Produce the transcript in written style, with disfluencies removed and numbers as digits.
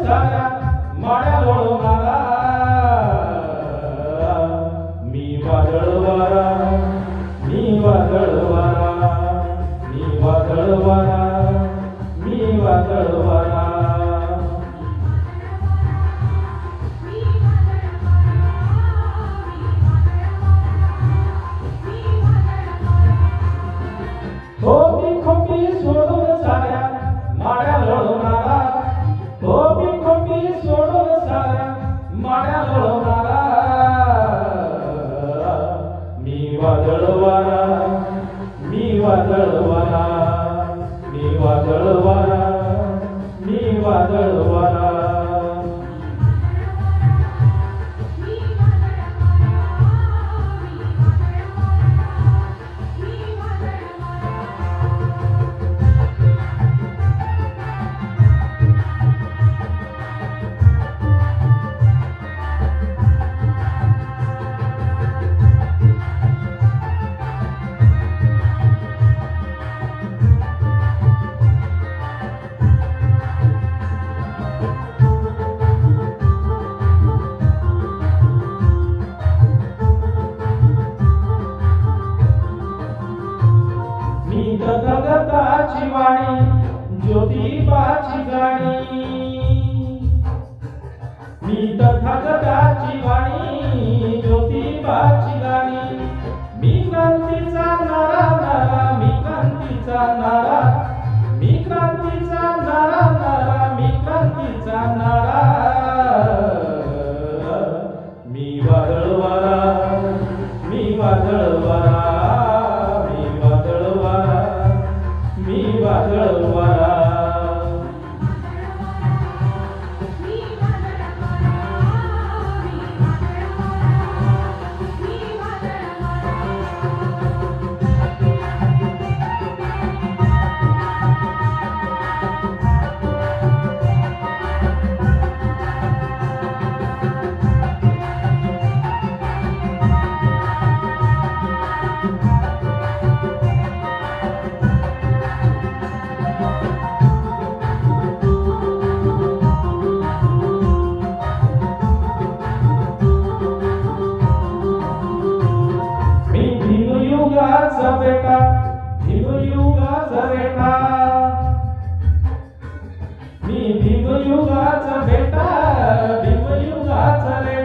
साऱ्या माड्या लोळवणारा मी वादळ वारा, मी वादळ वारा, मी वादळ वारा, मी वादळ वारा. खोपी खोपी सोडून साऱ्या माड्या लोळवणारा, खोपी खोपी सोडून साऱ्या माड्या लोळवणारा मी वादळ वारा, मी वादळ वारा, मी वादळ वारा, मी वादळ वारा. धगधगाची वाणी ज्योतिबाची गाणी, मी धगधगाची वाणी ज्योतिबाची गाणी. मी क्रांतीचा नारा नारा, मी क्रांतीचा नारा, मी क्रांतीचा नारा नारा, मी क्रांतीचा नारा. मी वादळ वारा, मी वादळ वारा, मी वादळ वारा, मी वादळ वारा. युगाचा बेटा, भीमयुगाचा बेटा, मी भीमयुगाचा बेटा, भीमयुगाचा बेटा.